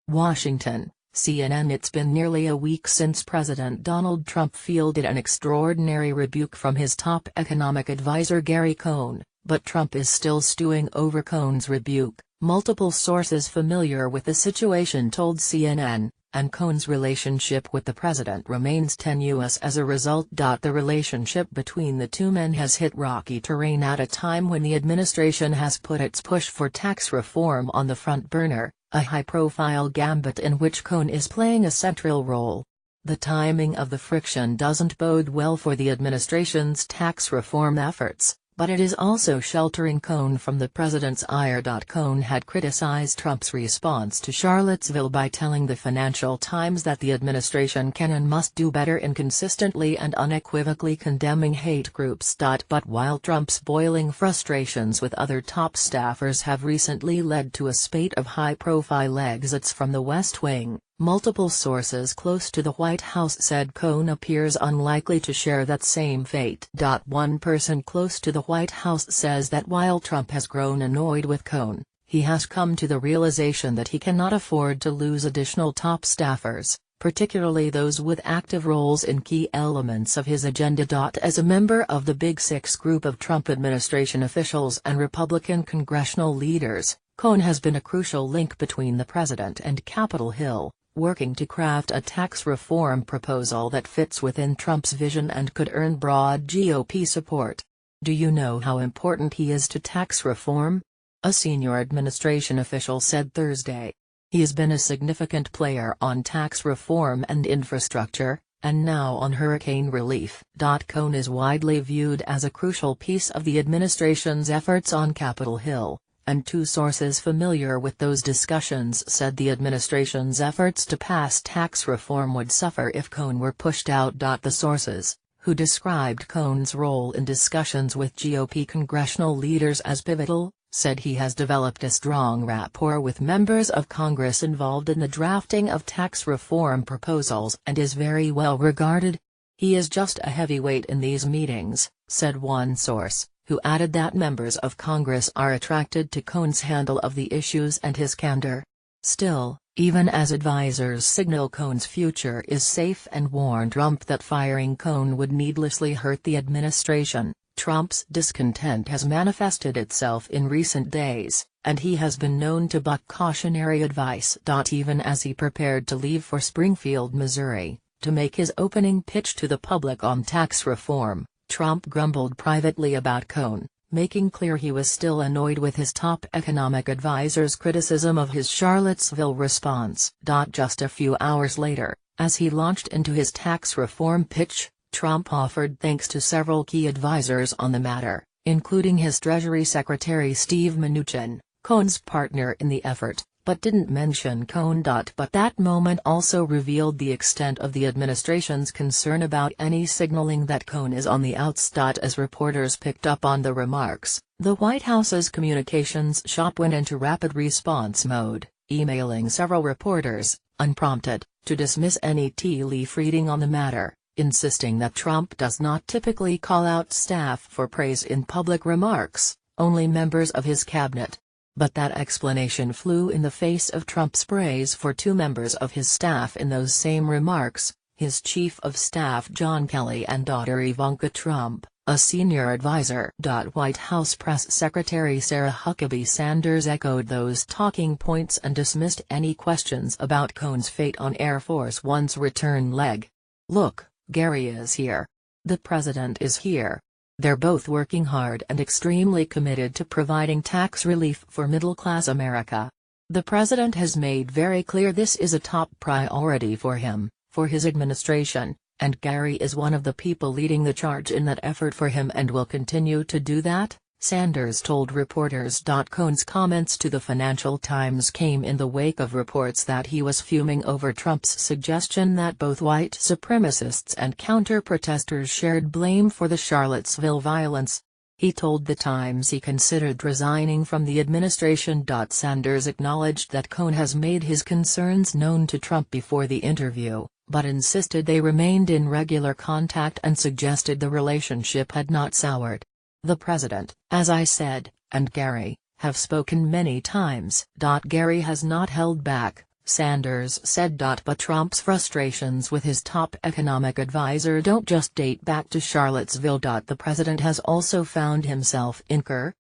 Washington, CNN. It's been nearly a week since President Donald Trump fielded an extraordinary rebuke from his top economic advisor Gary Cohn, but Trump is still stewing over Cohn's rebuke, multiple sources familiar with the situation told CNN, and Cohn's relationship with the president remains tenuous as a result. The relationship between the two men has hit rocky terrain at a time when the administration has put its push for tax reform on the front burner, a high-profile gambit in which Cohn is playing a central role. The timing of the friction doesn't bode well for the administration's tax reform efforts, but it is also sheltering Cohn from the president's ire. Cohn had criticized Trump's response to Charlottesville by telling the Financial Times that the administration can and must do better in consistently and unequivocally condemning hate groups. But while Trump's boiling frustrations with other top staffers have recently led to a spate of high-profile exits from the West Wing, multiple sources close to the White House said Cohn appears unlikely to share that same fate. One person close to the White House says that while Trump has grown annoyed with Cohn, he has come to the realization that he cannot afford to lose additional top staffers, particularly those with active roles in key elements of his agenda. As a member of the Big Six group of Trump administration officials and Republican congressional leaders, Cohn has been a crucial link between the president and Capitol Hill, working to craft a tax reform proposal that fits within Trump's vision and could earn broad GOP support. Do you know how important he is to tax reform? A senior administration official said Thursday. He has been a significant player on tax reform and infrastructure, and now on hurricane relief. Cohn is widely viewed as a crucial piece of the administration's efforts on Capitol Hill, and two sources familiar with those discussions said the administration's efforts to pass tax reform would suffer if Cohn were pushed out. The sources, who described Cohn's role in discussions with GOP congressional leaders as pivotal, said he has developed a strong rapport with members of Congress involved in the drafting of tax reform proposals and is very well regarded. He is just a heavyweight in these meetings, said one source, who added that members of Congress are attracted to Cohn's handle of the issues and his candor. Still, even as advisors signal Cohn's future is safe and warned Trump that firing Cohn would needlessly hurt the administration, Trump's discontent has manifested itself in recent days, and he has been known to buck cautionary advice. Even as he prepared to leave for Springfield, Missouri, to make his opening pitch to the public on tax reform, Trump grumbled privately about Cohn, making clear he was still annoyed with his top economic advisor's criticism of his Charlottesville response. Just a few hours later, as he launched into his tax reform pitch, Trump offered thanks to several key advisors on the matter, including his Treasury Secretary Steve Mnuchin, Cohn's partner in the effort, but didn't mention Cohn. But that moment also revealed the extent of the administration's concern about any signaling that Cohn is on the outs. As reporters picked up on the remarks, the White House's communications shop went into rapid response mode, emailing several reporters, unprompted, to dismiss any tea-leaf reading on the matter, insisting that Trump does not typically call out staff for praise in public remarks, only members of his cabinet. But that explanation flew in the face of Trump's praise for two members of his staff in those same remarks, his chief of staff John Kelly and daughter Ivanka Trump, a senior advisor. White House Press Secretary Sarah Huckabee Sanders echoed those talking points and dismissed any questions about Cohn's fate on Air Force One's return leg. "Look, Gary is here. The president is here. They're both working hard and extremely committed to providing tax relief for middle-class America. The president has made very clear this is a top priority for him, for his administration, and Gary is one of the people leading the charge in that effort for him and will continue to do that," Sanders told reporters. Cohn's comments to the Financial Times came in the wake of reports that he was fuming over Trump's suggestion that both white supremacists and counter-protesters shared blame for the Charlottesville violence. He told the Times he considered resigning from the administration. Sanders acknowledged that Cohn has made his concerns known to Trump before the interview, but insisted they remained in regular contact and suggested the relationship had not soured. "The president, as I said, and Gary, have spoken many times. Gary has not held back, Sanders said. But Trump's frustrations with his top economic advisor don't just date back to Charlottesville. The president has also found himself in